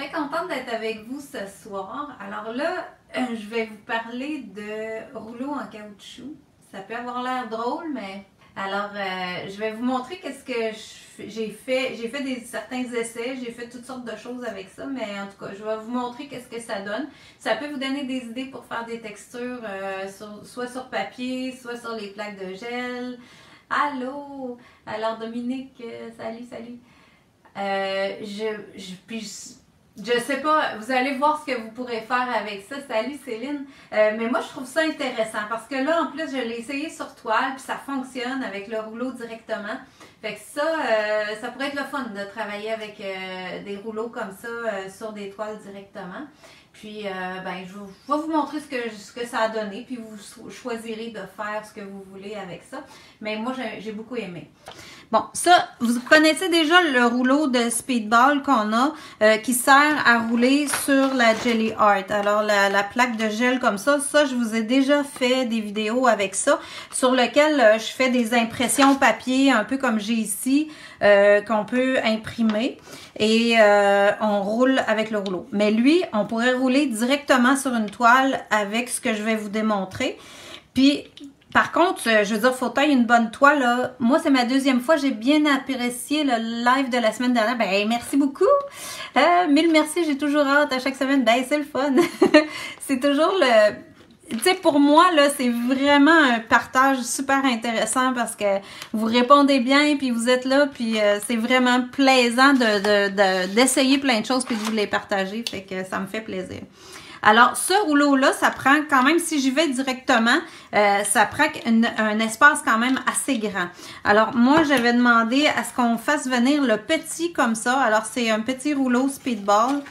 Très contente d'être avec vous ce soir. Alors là, je vais vous parler de rouleau en caoutchouc. Ça peut avoir l'air drôle, mais... Alors, je vais vous montrer qu'est-ce que j'ai fait. J'ai fait certains essais, j'ai fait toutes sortes de choses avec ça, mais en tout cas, je vais vous montrer qu'est-ce que ça donne. Ça peut vous donner des idées pour faire des textures, soit sur papier, soit sur les plaques de gel. Allô! Alors, Dominique, salut, salut! Je sais pas, vous allez voir ce que vous pourrez faire avec ça. Salut Céline. Mais moi, je trouve ça intéressant parce que là, en plus, je l'ai essayé sur toile puis ça fonctionne avec le rouleau directement. Fait que ça pourrait être le fun de travailler avec des rouleaux comme ça sur des toiles directement. Puis, je vais vous montrer ce que ça a donné, puis vous choisirez de faire ce que vous voulez avec ça. Mais moi, j'ai beaucoup aimé. Bon, ça, vous connaissez déjà le rouleau de Speedball qu'on a, qui sert à rouler sur la Jelly Art. Alors, la plaque de gel comme ça, je vous ai déjà fait des vidéos avec ça, sur lequel je fais des impressions papier, un peu comme j'ai ici, qu'on peut imprimer. Et on roule avec le rouleau. Mais lui, on pourrait rouler directement sur une toile avec ce que je vais vous démontrer. Puis, par contre, je veux dire, faut tailler une bonne toile, là. Moi, c'est ma deuxième fois. J'ai bien apprécié le live de la semaine dernière. Ben, merci beaucoup. Mille merci. J'ai toujours hâte à chaque semaine. Ben, c'est le fun. C'est toujours le... Tu sais, pour moi, là, c'est vraiment un partage super intéressant parce que vous répondez bien, puis vous êtes là, puis c'est vraiment plaisant d'essayer plein de choses puis de vous les partager. Fait que ça me fait plaisir. Alors, ce rouleau-là, ça prend quand même, si j'y vais directement, ça prend un espace quand même assez grand. Alors, moi, j'avais demandé à ce qu'on fasse venir le petit comme ça. Alors, c'est un petit rouleau Speedball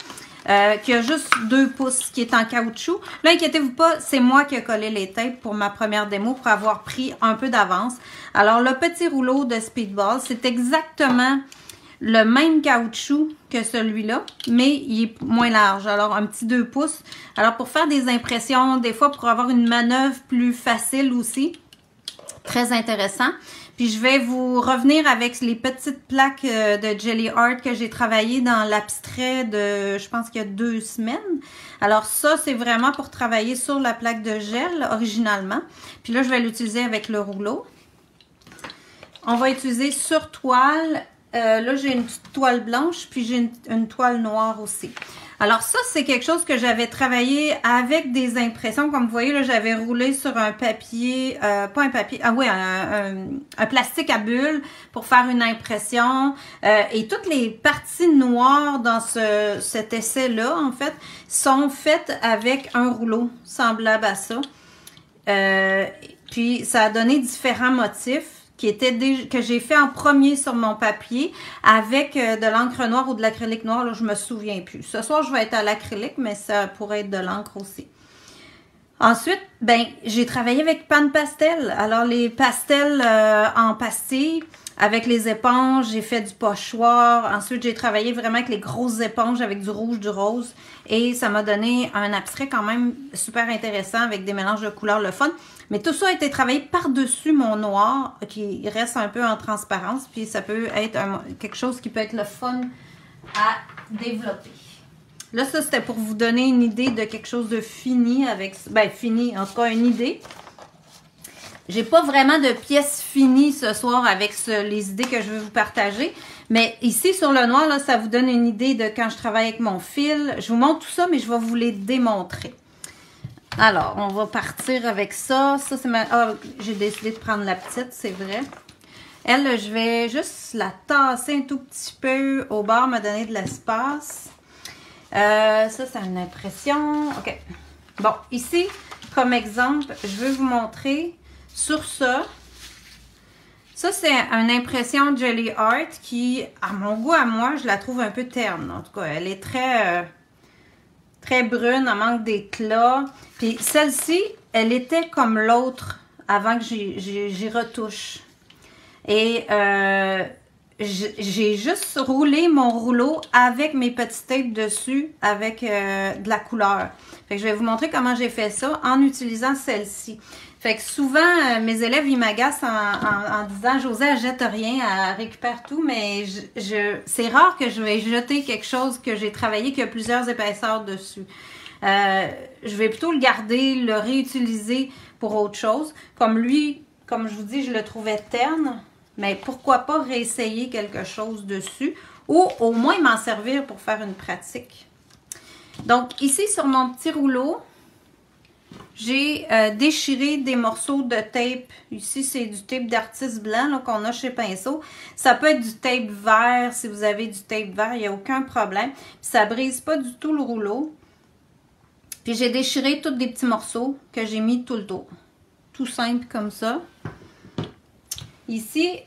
qui a juste 2 pouces, qui est en caoutchouc. Là, inquiétez-vous pas, c'est moi qui ai collé les tapes pour ma première démo pour avoir pris un peu d'avance. Alors, le petit rouleau de Speedball, c'est exactement le même caoutchouc que celui-là, mais il est moins large. Alors, un petit 2 pouces. Alors, pour faire des impressions, des fois, pour avoir une manœuvre plus facile aussi. Très intéressant. Puis, je vais vous revenir avec les petites plaques de Jelly Art que j'ai travaillé dans l'abstrait de, je pense qu'il y a 2 semaines. Alors, ça, c'est vraiment pour travailler sur la plaque de gel, originalement. Puis là, je vais l'utiliser avec le rouleau. On va utiliser sur toile. Là, j'ai une petite toile blanche, puis j'ai une toile noire aussi. Alors ça, c'est quelque chose que j'avais travaillé avec des impressions. Comme vous voyez, là, j'avais roulé sur un papier, pas un papier, ah oui, un plastique à bulles pour faire une impression. Et toutes les parties noires dans cet essai-là, en fait, sont faites avec un rouleau semblable à ça. Puis ça a donné différents motifs que j'ai fait en premier sur mon papier avec de l'encre noire ou de l'acrylique noir, là, je me souviens plus. Ce soir, je vais être à l'acrylique, mais ça pourrait être de l'encre aussi. Ensuite, ben, j'ai travaillé avec Pan Pastel. Alors, les pastels en pastille, avec les éponges, j'ai fait du pochoir. Ensuite, j'ai travaillé vraiment avec les grosses éponges, avec du rouge, du rose. Et ça m'a donné un abstrait quand même super intéressant avec des mélanges de couleurs, le fun. Mais tout ça a été travaillé par-dessus mon noir, qui reste un peu en transparence. Puis ça peut être quelque chose qui peut être le fun à développer. Là, ça, c'était pour vous donner une idée de quelque chose de fini avec... Ben, fini, en tout cas, une idée. J'ai pas vraiment de pièces finies ce soir avec les idées que je vais vous partager. Mais ici, sur le noir, là, ça vous donne une idée de quand je travaille avec mon fil. Je vous montre tout ça, mais je vais vous les démontrer. Alors, on va partir avec ça. Ça, c'est ma... Ah, j'ai décidé de prendre la petite, c'est vrai. Elle, je vais juste la tasser un tout petit peu au bord, me donner de l'espace. Ça, c'est une impression. OK. Bon, ici, comme exemple, je vais vous montrer sur ça. Ça, c'est une impression Jelly Art qui, à mon goût, à moi, je la trouve un peu terne. En tout cas, elle est très brune, elle manque d'éclat. Puis celle-ci, elle était comme l'autre avant que j'y retouche. Et j'ai juste roulé mon rouleau avec mes petits tapes dessus avec de la couleur. Fait que je vais vous montrer comment j'ai fait ça en utilisant celle-ci. Fait que souvent, mes élèves, ils m'agacent en disant « Josée, elle jette rien, elle récupère tout », mais c'est rare que je vais jeter quelque chose que j'ai travaillé, qui a plusieurs épaisseurs dessus. Je vais plutôt le garder, le réutiliser pour autre chose. Comme lui, comme je vous dis, je le trouvais terne, mais pourquoi pas réessayer quelque chose dessus ou au moins m'en servir pour faire une pratique. Donc ici, sur mon petit rouleau, j'ai déchiré des morceaux de tape. Ici, c'est du tape d'artiste blanc qu'on a chez Pinceau. Ça peut être du tape vert. Si vous avez du tape vert, il n'y a aucun problème. Puis ça brise pas du tout le rouleau. Puis j'ai déchiré tous des petits morceaux que j'ai mis tout le tour. Tout simple comme ça. Ici,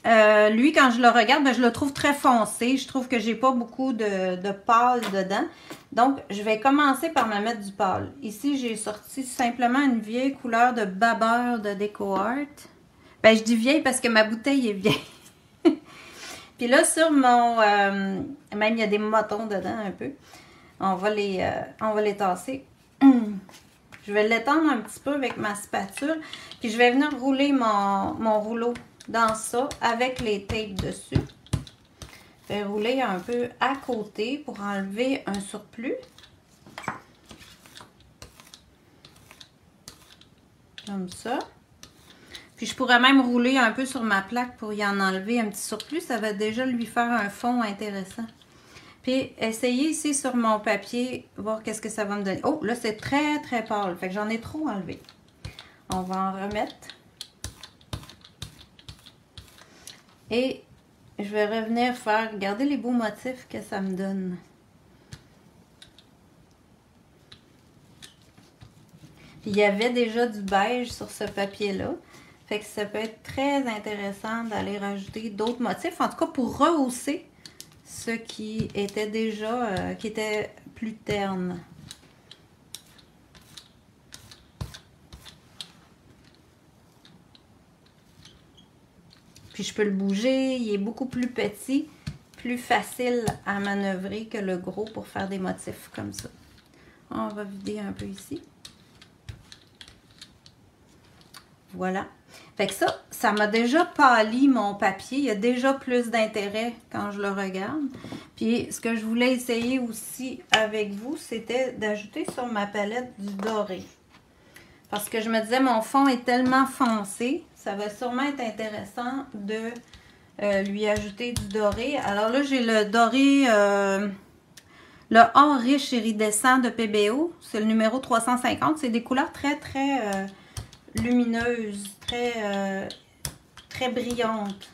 lui, quand je le regarde, ben, je le trouve très foncé. Je trouve que j'ai pas beaucoup de pâle dedans. Donc, je vais commencer par me mettre du pâle. Ici, j'ai sorti simplement une vieille couleur de Babeur de DecoArt. Ben, je dis vieille parce que ma bouteille est vieille. Puis là, sur mon... même, il y a des motons dedans un peu. On va les tasser. Je vais l'étendre un petit peu avec ma spatule. Puis, je vais venir rouler mon rouleau dans ça avec les tapes dessus. Je vais rouler un peu à côté pour enlever un surplus. Comme ça. Puis je pourrais même rouler un peu sur ma plaque pour y en enlever un petit surplus. Ça va déjà lui faire un fond intéressant. Puis essayer ici sur mon papier, voir qu'est-ce que ça va me donner. Oh, là c'est très très pâle. Fait que j'en ai trop enlevé. On va en remettre. Et je vais revenir faire, regardez les beaux motifs que ça me donne. Puis il y avait déjà du beige sur ce papier-là. Fait que ça peut être très intéressant d'aller rajouter d'autres motifs. En tout cas, pour rehausser ce qui était déjà, qui était plus terne. Puis je peux le bouger, il est beaucoup plus petit, plus facile à manœuvrer que le gros pour faire des motifs comme ça. On va vider un peu ici. Voilà. Fait que ça m'a déjà pâli mon papier. Il y a déjà plus d'intérêt quand je le regarde. Puis ce que je voulais essayer aussi avec vous, c'était d'ajouter sur ma palette du doré. Parce que je me disais, mon fond est tellement foncé, ça va sûrement être intéressant de lui ajouter du doré. Alors là, j'ai le doré, le or riche iridescent de PBO. C'est le numéro 350. C'est des couleurs très, très lumineuses, très, très brillantes.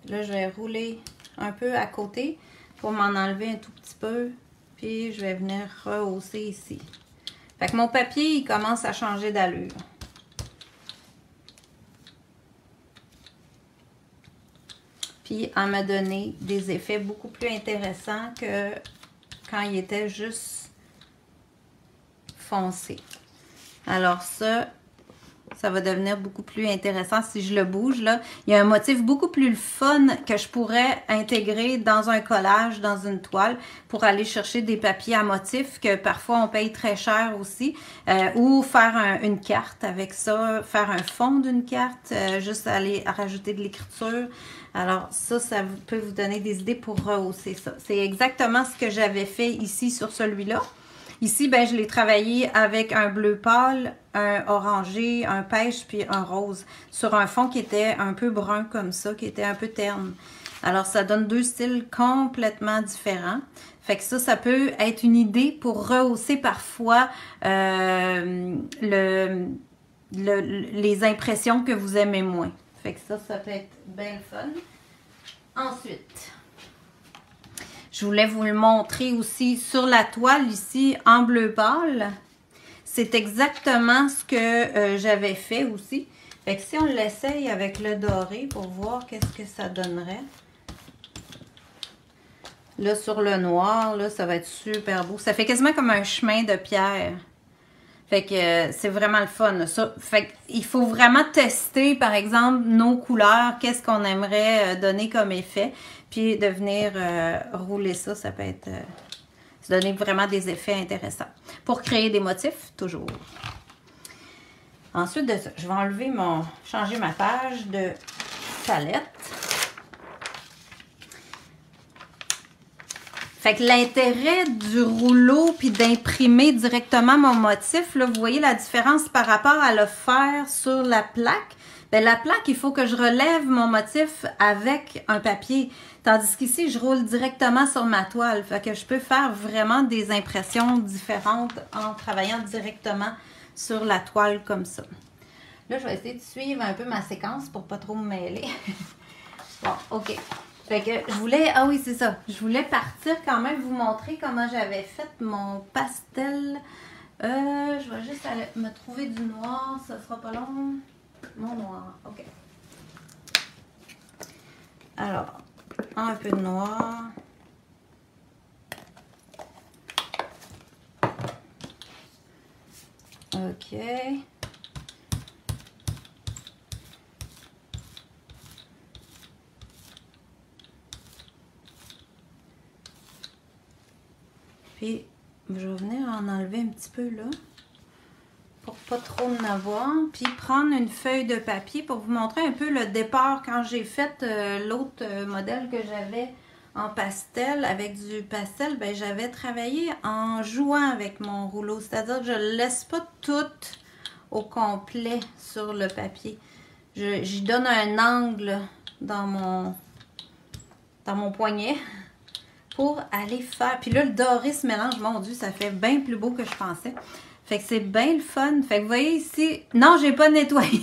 Là, je vais rouler un peu à côté pour m'en enlever un tout petit peu. Puis, je vais venir rehausser ici. Fait que mon papier, il commence à changer d'allure. Puis, à me donner des effets beaucoup plus intéressants que quand il était juste foncé. Alors ça va devenir beaucoup plus intéressant si je le bouge là. Il y a un motif beaucoup plus fun que je pourrais intégrer dans un collage, dans une toile, pour aller chercher des papiers à motifs que parfois on paye très cher aussi, ou faire une carte avec ça, faire un fond d'une carte, juste aller rajouter de l'écriture. Alors ça peut vous donner des idées pour rehausser ça. C'est exactement ce que j'avais fait ici sur celui-là. Ici, ben, je l'ai travaillé avec un bleu pâle, un orangé, un pêche, puis un rose, sur un fond qui était un peu brun comme ça, qui était un peu terne. Alors, ça donne deux styles complètement différents. Fait que ça peut être une idée pour rehausser parfois les impressions que vous aimez moins. Fait que ça peut être bien le fun. Ensuite... je voulais vous le montrer aussi sur la toile ici en bleu pâle. C'est exactement ce que j'avais fait aussi. Fait que si on l'essaye avec le doré pour voir qu'est-ce que ça donnerait. Là sur le noir, là, ça va être super beau. Ça fait quasiment comme un chemin de pierre. Fait que c'est vraiment le fun. Ça. Fait qu'il faut vraiment tester, par exemple, nos couleurs, qu'est-ce qu'on aimerait donner comme effet. Puis de venir rouler ça, ça peut être se donner vraiment des effets intéressants. Pour créer des motifs, toujours. Ensuite de ça, je vais enlever changer ma page de palette. Fait que l'intérêt du rouleau puis d'imprimer directement mon motif, là, vous voyez la différence par rapport à le faire sur la plaque. Bien, la plaque, il faut que je relève mon motif avec un papier. Tandis qu'ici, je roule directement sur ma toile. Fait que je peux faire vraiment des impressions différentes en travaillant directement sur la toile comme ça. Là, je vais essayer de suivre un peu ma séquence pour pas trop me mêler. Bon, OK. Fait que je voulais... Ah oui, c'est ça. Je voulais partir quand même vous montrer comment j'avais fait mon pastel. Je vais juste aller me trouver du noir. Ça sera pas long. Mon noir. OK. Alors, un peu de noir. OK. Puis, je vais venir en enlever un petit peu là, pour pas trop en avoir. Puis, prendre une feuille de papier pour vous montrer un peu le départ quand j'ai fait l'autre modèle que j'avais en pastel. Avec du pastel, ben, j'avais travaillé en jouant avec mon rouleau. C'est-à-dire que je ne laisse pas tout au complet sur le papier. J'y donne un angle dans mon poignet. Pour aller faire... Puis là, le doré se mélange. Mon Dieu, ça fait bien plus beau que je pensais. Fait que c'est bien le fun. Fait que vous voyez ici... Non, j'ai pas nettoyé.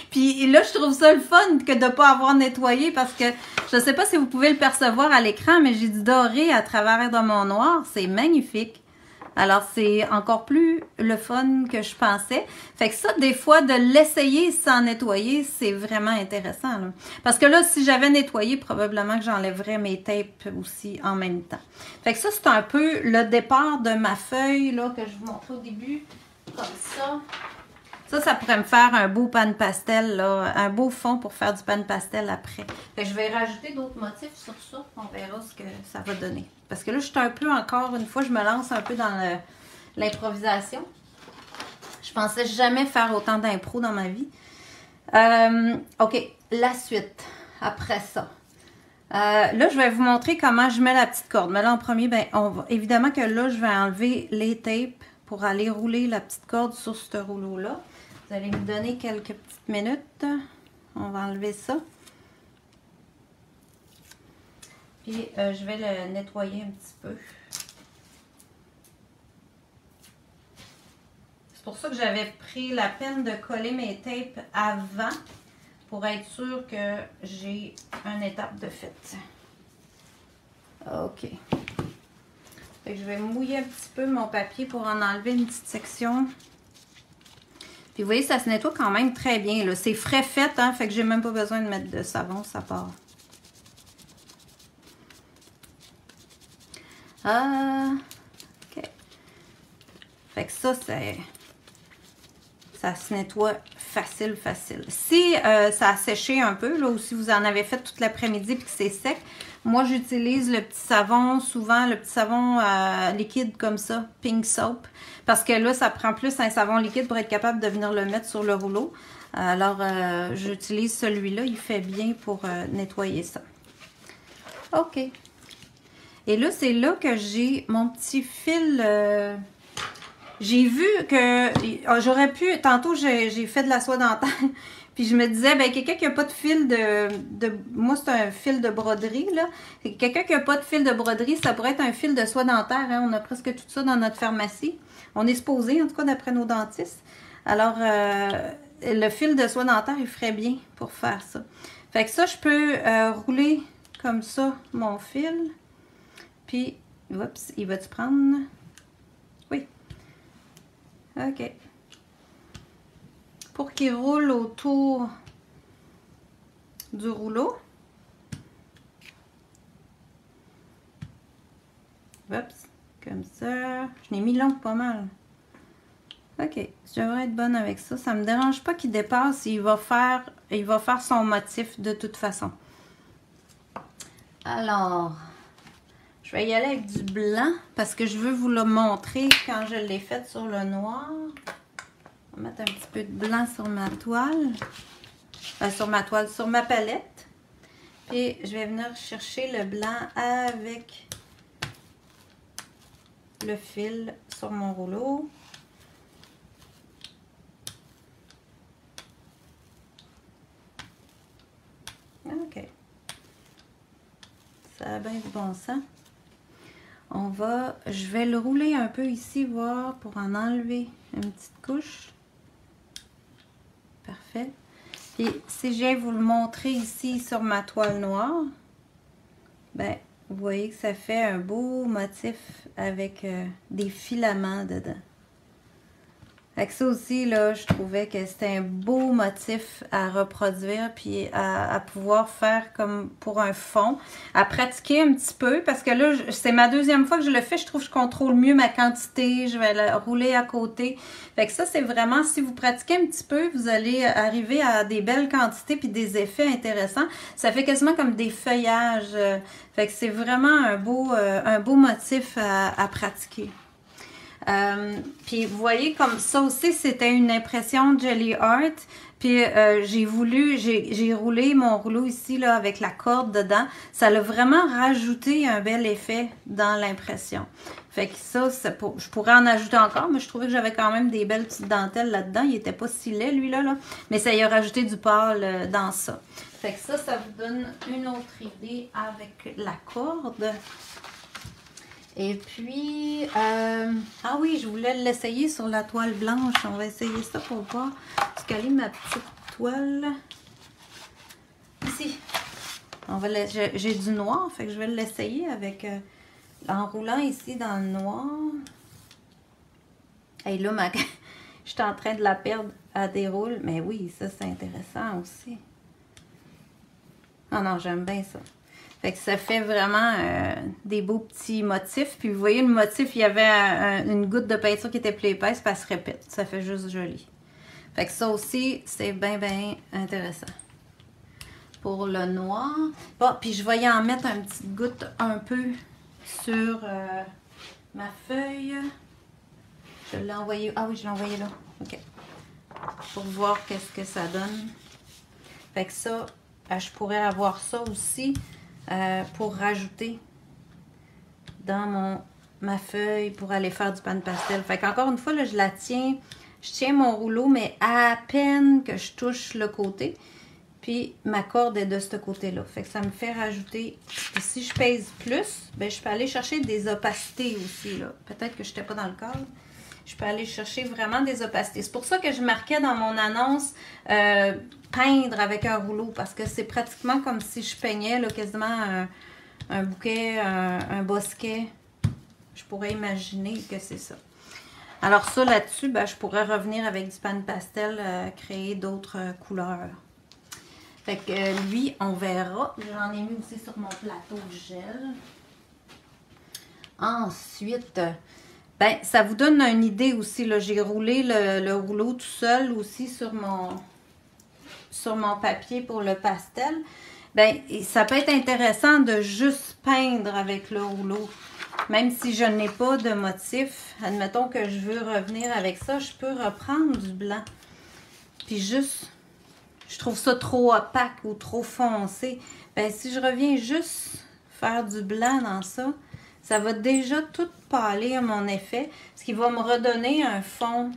Puis là, je trouve ça le fun que de pas avoir nettoyé parce que je sais pas si vous pouvez le percevoir à l'écran, mais j'ai du doré à travers de mon noir. C'est magnifique. Alors, c'est encore plus le fun que je pensais. Fait que ça, des fois, de l'essayer sans nettoyer, c'est vraiment intéressant, là. Parce que là, si j'avais nettoyé, probablement que j'enlèverais mes tapes aussi en même temps. Fait que ça, c'est un peu le départ de ma feuille, là, que je vous montrais au début, comme ça. Ça pourrait me faire un beau pan pastel, là, un beau fond pour faire du pan pastel après. Fait que je vais rajouter d'autres motifs sur ça. On verra ce que ça va donner. Parce que là, je suis un peu, encore une fois, je me lance un peu dans l'improvisation. Je pensais jamais faire autant d'impro dans ma vie. OK, la suite, après ça. Là, je vais vous montrer comment je mets la petite corde. Mais là, en premier, ben, évidemment que là, je vais enlever les tapes pour aller rouler la petite corde sur ce rouleau-là. Vous allez me donner quelques petites minutes. On va enlever ça. Puis, je vais le nettoyer un petit peu. C'est pour ça que j'avais pris la peine de coller mes tapes avant pour être sûr que j'ai une étape de fait. OK. Fait que je vais mouiller un petit peu mon papier pour en enlever une petite section. Puis vous voyez, ça se nettoie quand même très bien. C'est frais fait, hein? Fait que j'ai même pas besoin de mettre de savon, ça part. OK. Fait que ça se nettoie facile. Si ça a séché un peu, là, ou si vous en avez fait toute l'après-midi et que c'est sec, moi j'utilise le petit savon, souvent le petit savon liquide comme ça, Pink Soap, parce que là ça prend plus un savon liquide pour être capable de venir le mettre sur le rouleau. Alors j'utilise celui-là, il fait bien pour nettoyer ça. OK. Et là, c'est là que j'ai mon petit fil. J'ai vu que j'aurais pu. Tantôt, j'ai fait de la soie dentaire. Puis je me disais, ben quelqu'un qui n'a pas de fil moi, c'est un fil de broderie, là. Quelqu'un qui n'a pas de fil de broderie, ça pourrait être un fil de soie dentaire. Hein? On a presque tout ça dans notre pharmacie. On est supposé, en tout cas, d'après nos dentistes. Alors, le fil de soie dentaire, il ferait bien pour faire ça. Fait que ça, je peux rouler comme ça mon fil. Puis, oups, il va-tu prendre? Oui. OK. Pour qu'il roule autour du rouleau. Oups, comme ça. Je l'ai mis long pas mal. OK, je devrais être bonne avec ça. Ça me dérange pas qu'il dépasse. Il va faire son motif de toute façon. Alors... je vais y aller avec du blanc parce que je veux vous le montrer quand je l'ai fait sur le noir. On va mettre un petit peu de blanc sur ma toile. Sur ma palette. Puis je vais venir chercher le blanc avec le fil sur mon rouleau. OK. Ça a bien du bon sens. Je vais le rouler un peu ici, voir, pour en enlever une petite couche. Parfait. Puis, si je viens vous le montrer ici sur ma toile noire, ben, vous voyez que ça fait un beau motif avec des filaments dedans. Avec ça aussi, là, je trouvais que c'était un beau motif à reproduire puis à pouvoir faire comme pour un fond. À pratiquer un petit peu parce que là, c'est ma deuxième fois que je le fais. Je trouve que je contrôle mieux ma quantité. Je vais le rouler à côté. Fait que ça, c'est vraiment, si vous pratiquez un petit peu, vous allez arriver à des belles quantités puis des effets intéressants. Ça fait quasiment comme des feuillages. Fait que c'est vraiment un beau motif à pratiquer. Puis vous voyez comme ça aussi c'était une impression Gelly Art, puis j'ai roulé mon rouleau ici là avec la corde dedans, ça l'a vraiment rajouté un bel effet dans l'impression. Fait que ça, je pourrais en ajouter encore, mais je trouvais que j'avais quand même des belles petites dentelles là-dedans, il était pas si laid lui là, mais ça y a rajouté du pâle dans ça. Fait que ça vous donne une autre idée avec la corde. Et puis, ah oui, je voulais l'essayer sur la toile blanche. On va essayer ça pour voir. Parce qu'elle est ma petite toile. Ici. J'ai du noir, fait que je vais l'essayer avec, en roulant ici dans le noir. Et là, je suis en train de la perdre à déroule. Mais oui, ça c'est intéressant aussi. Ah non, j'aime bien ça. Fait que ça fait vraiment des beaux petits motifs. Puis vous voyez le motif, il y avait une goutte de peinture qui était plus épaisse, puis elle se répète. Ça fait juste joli. Fait que ça aussi, c'est bien, bien intéressant. Pour le noir. Bon, puis je vais y en mettre une petite goutte un peu sur ma feuille. Je l'ai envoyé. Ah oui, je l'ai envoyé là. OK. Pour voir qu'est-ce que ça donne. Fait que ça, je pourrais avoir ça aussi. Pour rajouter dans ma feuille pour aller faire du pan de pastel. Fait qu'encore une fois, là, je tiens mon rouleau, mais à peine que je touche le côté. Puis ma corde est de ce côté-là. Fait que ça me fait rajouter. Et si je pèse plus, ben, je peux aller chercher des opacités aussi. Peut-être que je n'étais pas dans le cadre. Je peux aller chercher vraiment des opacités. C'est pour ça que je marquais dans mon annonce peindre avec un rouleau. Parce que c'est pratiquement comme si je peignais là, quasiment un bouquet, un bosquet. Je pourrais imaginer que c'est ça. Alors ça, là-dessus, ben, je pourrais revenir avec du pan pastel, créer d'autres couleurs. Fait que lui, on verra. J'en ai mis aussi sur mon plateau de gel. Ensuite... ben, ça vous donne une idée aussi. J'ai roulé le rouleau tout seul aussi sur mon papier pour le pastel. Ben, ça peut être intéressant de juste peindre avec le rouleau. Même si je n'ai pas de motif, admettons que je veux revenir avec ça, je peux reprendre du blanc. Puis juste, je trouve ça trop opaque ou trop foncé. Ben, si je reviens juste faire du blanc dans ça, ça va déjà tout pâlir mon effet, ce qui va me redonner un fond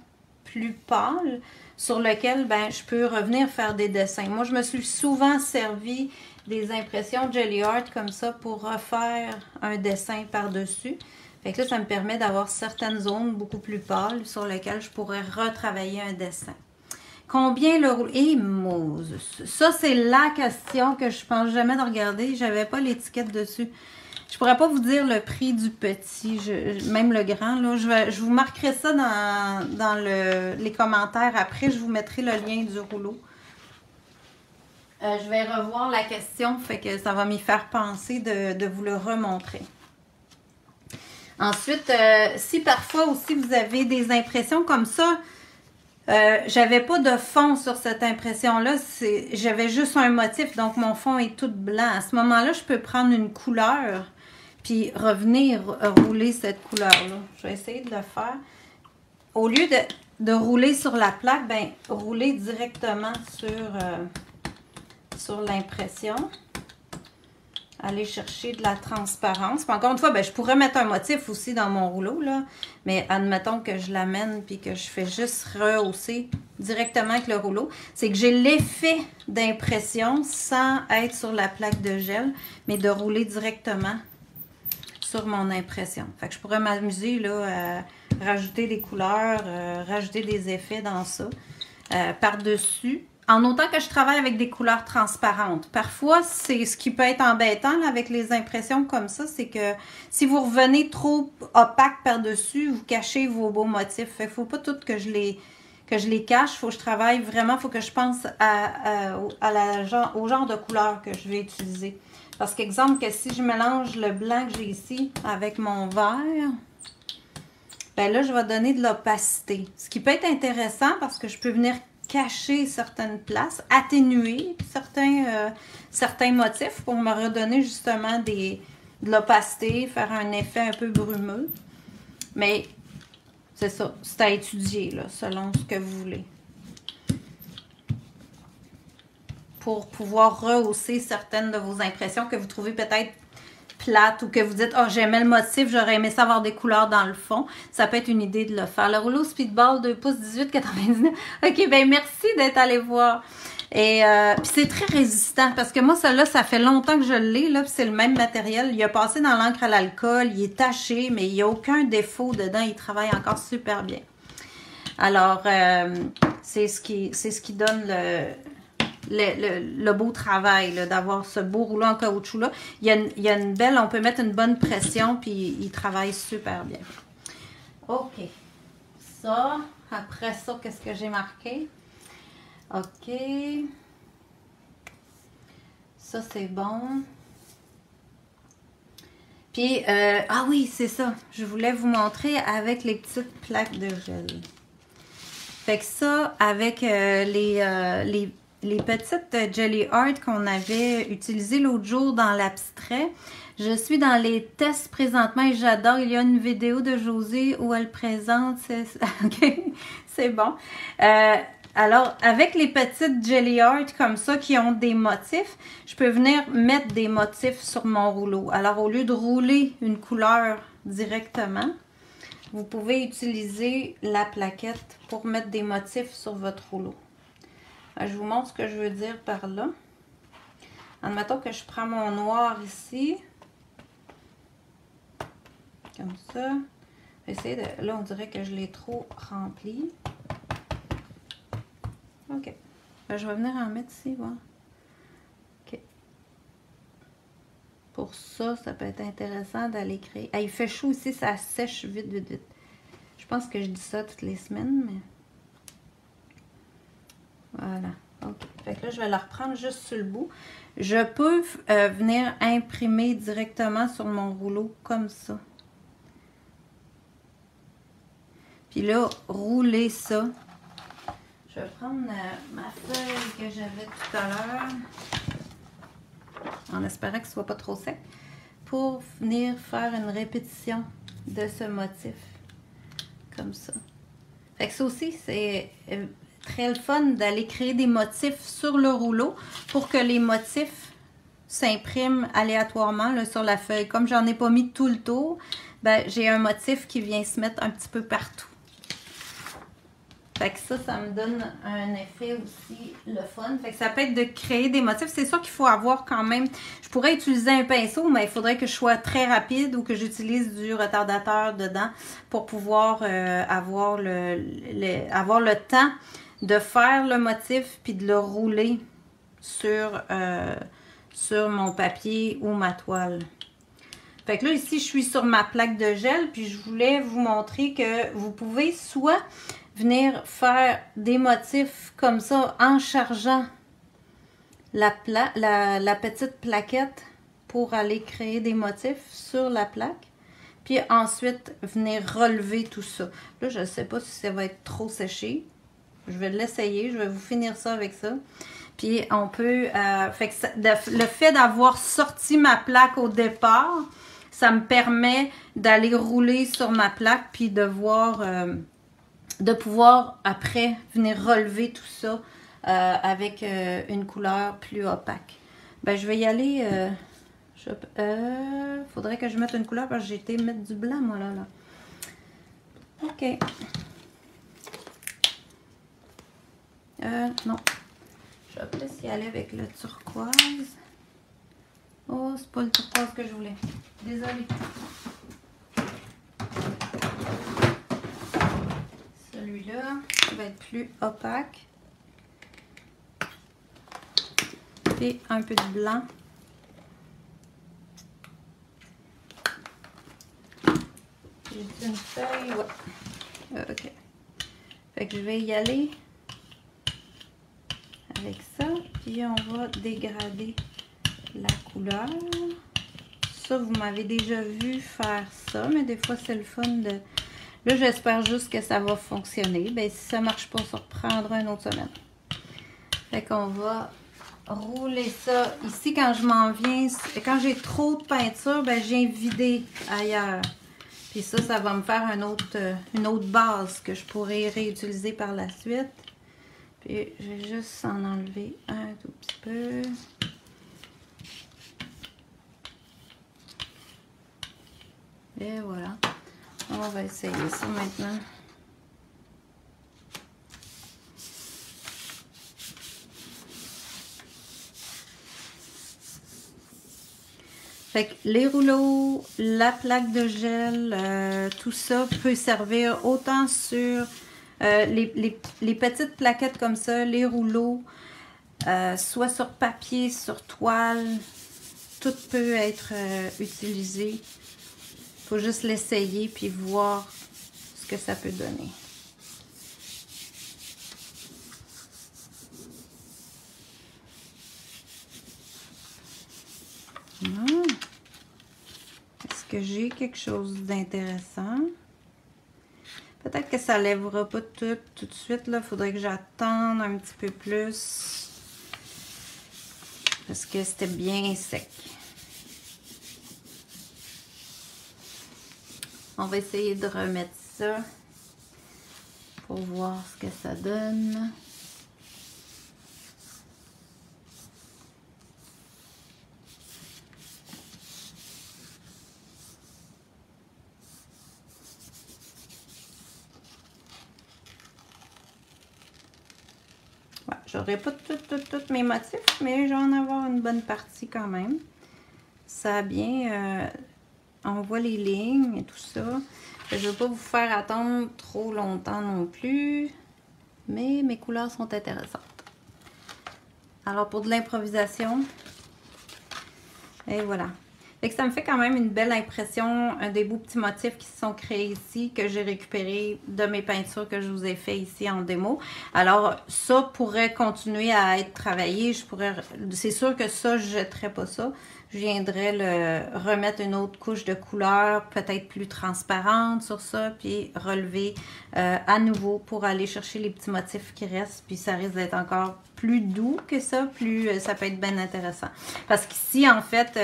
plus pâle sur lequel ben, je peux revenir faire des dessins. Moi, je me suis souvent servi des impressions Gelly Art comme ça pour refaire un dessin par-dessus. Fait que là, ça me permet d'avoir certaines zones beaucoup plus pâles sur lesquelles je pourrais retravailler un dessin. Combien le rouleau? Et Moses! Ça, c'est la question que je pense jamais de regarder. J'avais pas l'étiquette dessus. Je pourrais pas vous dire le prix du petit, même le grand. Là, je vous marquerai ça dans les commentaires après. Je vous mettrai le lien du rouleau. Je vais revoir la question, fait que ça va m'y faire penser de vous le remontrer. Ensuite, si parfois aussi vous avez des impressions comme ça, j'avais pas de fond sur cette impression-là, j'avais juste un motif, donc mon fond est tout blanc. À ce moment-là, je peux prendre une couleur puis revenir rouler cette couleur-là. Je vais essayer de le faire. Au lieu de rouler sur la plaque, ben rouler directement sur l'impression. Aller chercher de la transparence. Puis encore une fois, ben, je pourrais mettre un motif aussi dans mon rouleau, là. Mais admettons que je l'amène puis que je fais juste rehausser directement avec le rouleau. C'est que j'ai l'effet d'impression sans être sur la plaque de gel, mais de rouler directement sur mon impression. Fait que je pourrais m'amuser là à rajouter des couleurs, rajouter des effets dans ça par-dessus. En autant que je travaille avec des couleurs transparentes. Parfois, c'est ce qui peut être embêtant là, avec les impressions comme ça, c'est que si vous revenez trop opaque par-dessus, vous cachez vos beaux motifs. Il ne faut pas tout que je les cache. Il faut que je travaille vraiment, il faut que je pense au genre de couleur que je vais utiliser. Parce qu'exemple, que si je mélange le blanc que j'ai ici avec mon vert, ben là, je vais donner de l'opacité. Ce qui peut être intéressant parce que je peux venir cacher certaines places, atténuer certains motifs pour me redonner justement de l'opacité, faire un effet un peu brumeux. Mais c'est ça, c'est à étudier là, selon ce que vous voulez. Pour pouvoir rehausser certaines de vos impressions que vous trouvez peut-être plate ou que vous dites « Oh, j'aimais le motif, j'aurais aimé ça avoir des couleurs dans le fond », ça peut être une idée de le faire. Le rouleau Speedball 2 pouces 18,99. OK, ben merci d'être allé voir. Et puis c'est très résistant parce que moi, celui-là, ça fait longtemps que je l'ai, là, puis c'est le même matériel. Il a passé dans l'encre à l'alcool, il est taché, mais il n'y a aucun défaut dedans. Il travaille encore super bien. Alors, c'est ce qui donne le beau travail, d'avoir ce beau rouleau en caoutchouc là. Il y a une belle, on peut mettre une bonne pression puis il travaille super bien. OK. Ça, après ça, qu'est-ce que j'ai marqué? OK. Ça, c'est bon. Puis, ah oui, c'est ça. Je voulais vous montrer avec les petites plaques de gel. Fait que ça, avec les petites Jelly Art qu'on avait utilisées l'autre jour dans l'abstrait. Je suis dans les tests présentement et j'adore. Il y a une vidéo de Josée où elle présente. OK, c'est bon. Alors, avec les petites Jelly Art comme ça qui ont des motifs, je peux venir mettre des motifs sur mon rouleau. Alors, au lieu de rouler une couleur directement, vous pouvez utiliser la plaquette pour mettre des motifs sur votre rouleau. Je vous montre ce que je veux dire par là. Admettons que je prends mon noir ici. Comme ça. Essayer de... Là, on dirait que je l'ai trop rempli. OK. Je vais venir en mettre ici, voir. OK. Pour ça, ça peut être intéressant d'aller créer. Ah, il fait chaud ici, ça sèche vite, vite, vite. Je pense que je dis ça toutes les semaines, mais... Voilà. OK. Fait que là, je vais la reprendre juste sur le bout. Je peux venir imprimer directement sur mon rouleau comme ça. Puis là, rouler ça. Je vais prendre ma feuille que j'avais tout à l'heure. En espérant que ce soit pas trop sec. Pour venir faire une répétition de ce motif. Comme ça. Fait que ça aussi, c'est... très le fun d'aller créer des motifs sur le rouleau pour que les motifs s'impriment aléatoirement là, sur la feuille. Comme j'en ai pas mis tout le tour, ben, j'ai un motif qui vient se mettre un petit peu partout. Fait que ça me donne un effet aussi le fun. Fait que ça peut être de créer des motifs. C'est sûr qu'il faut avoir quand même... Je pourrais utiliser un pinceau, mais il faudrait que je sois très rapide ou que j'utilise du retardateur dedans pour pouvoir avoir le temps de faire le motif puis de le rouler sur mon papier ou ma toile. Fait que là, ici, je suis sur ma plaque de gel puis je voulais vous montrer que vous pouvez soit venir faire des motifs comme ça en chargeant la petite plaquette pour aller créer des motifs sur la plaque. Puis ensuite, venir relever tout ça. Là, je ne sais pas si ça va être trop séché. Je vais l'essayer. Je vais vous finir ça avec ça. Puis on peut... fait que le fait d'avoir sorti ma plaque au départ, ça me permet d'aller rouler sur ma plaque puis de voir, de pouvoir après venir relever tout ça avec une couleur plus opaque. Ben, je vais y aller. Faudrait que je mette une couleur parce que j'ai été mettre du blanc, moi, là. OK. Non. Je vais plus y aller avec le turquoise. Oh, c'est pas le turquoise que je voulais. Désolée. Celui-là, il va être plus opaque. Et un peu de blanc. J'ai une feuille, ouais. OK. Fait que je vais y aller avec ça. Puis on va dégrader la couleur. Ça, vous m'avez déjà vu faire ça, mais des fois, c'est le fun de... Là, j'espère juste que ça va fonctionner. Ben, si ça marche pas, ça reprendra une autre semaine. Fait qu'on va rouler ça. Ici, quand je m'en viens, quand j'ai trop de peinture, ben, je viens vider ailleurs. Puis ça, ça va me faire une autre base que je pourrais réutiliser par la suite. Puis, je vais juste en enlever un tout petit peu. Et voilà. On va essayer ça maintenant. Fait que les rouleaux, la plaque de gel, tout ça peut servir autant sur les petites plaquettes comme ça, les rouleaux, soit sur papier, sur toile, tout peut être utilisé. Il faut juste l'essayer puis voir ce que ça peut donner. Est-ce que j'ai quelque chose d'intéressant? Peut-être que ça ne lèvera pas tout de suite. Il faudrait que j'attende un petit peu plus. Parce que c'était bien sec. On va essayer de remettre ça pour voir ce que ça donne. Ouais, j'aurai pas tous mes motifs, mais je vais en avoir une bonne partie quand même. Ça a bien... on voit les lignes et tout ça. Je ne veux pas vous faire attendre trop longtemps non plus. Mais mes couleurs sont intéressantes. Alors pour de l'improvisation. Et voilà. Fait que ça me fait quand même une belle impression. Des beaux petits motifs qui se sont créés ici. Que j'ai récupérés de mes peintures que je vous ai fait ici en démo. Alors ça pourrait continuer à être travaillé. C'est sûr que ça, je ne jetterai pas ça. Je viendrai le remettre une autre couche de couleur, peut-être plus transparente sur ça, puis relever à nouveau pour aller chercher les petits motifs qui restent. Puis ça risque d'être encore plus doux que ça, plus ça peut être bien intéressant. Parce qu'ici, en fait,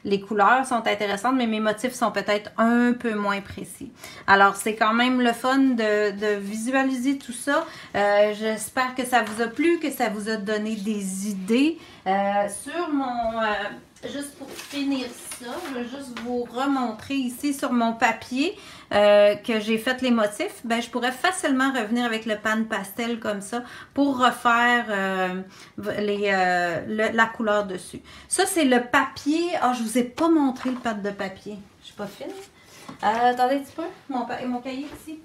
les couleurs sont intéressantes, mais mes motifs sont peut-être un peu moins précis. Alors, c'est quand même le fun de visualiser tout ça. J'espère que ça vous a plu, que ça vous a donné des idées. Sur mon... juste pour finir ça, je vais juste vous remontrer ici sur mon papier que j'ai fait les motifs. Ben, je pourrais facilement revenir avec le pan pastel comme ça pour refaire la couleur dessus. Ça, c'est le papier. Ah, je vous ai pas montré le pad de papier. Je suis pas fine. Attendez un petit peu. Mon cahier ici.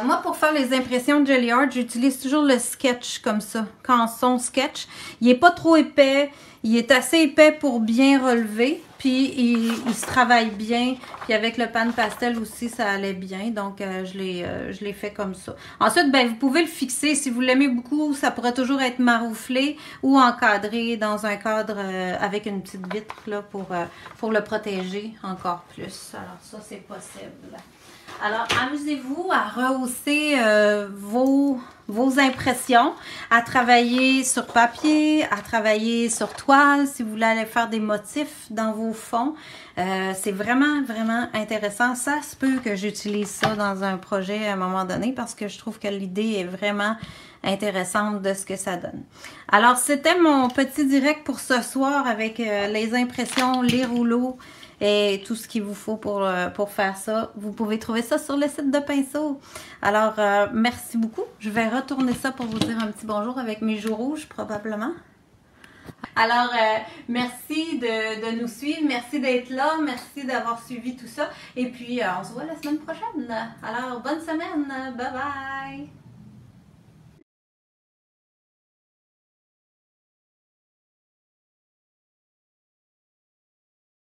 Moi, pour faire les impressions de Gelly Art, j'utilise toujours le sketch comme ça, canson sketch. Il n'est pas trop épais, il est assez épais pour bien relever, puis il se travaille bien. Puis avec le pan pastel aussi, ça allait bien, donc je l'ai fait comme ça. Ensuite, ben, vous pouvez le fixer. Si vous l'aimez beaucoup, ça pourrait toujours être marouflé ou encadré dans un cadre avec une petite vitre là, pour le protéger encore plus. Alors ça, c'est possible. Alors, amusez-vous à rehausser vos impressions, à travailler sur papier, à travailler sur toile. toile, si vous voulez aller faire des motifs dans vos fonds. C'est vraiment, vraiment intéressant. Ça se peut que j'utilise ça dans un projet à un moment donné parce que je trouve que l'idée est vraiment intéressante de ce que ça donne. Alors, c'était mon petit direct pour ce soir avec les impressions, les rouleaux et tout ce qu'il vous faut pour faire ça. Vous pouvez trouver ça sur le site de Pinceau. Alors, merci beaucoup. Je vais retourner ça pour vous dire un petit bonjour avec mes joues rouges, probablement. Alors, merci de nous suivre, merci d'être là, merci d'avoir suivi tout ça. Et puis, on se voit la semaine prochaine. Alors, bonne semaine. Bye bye!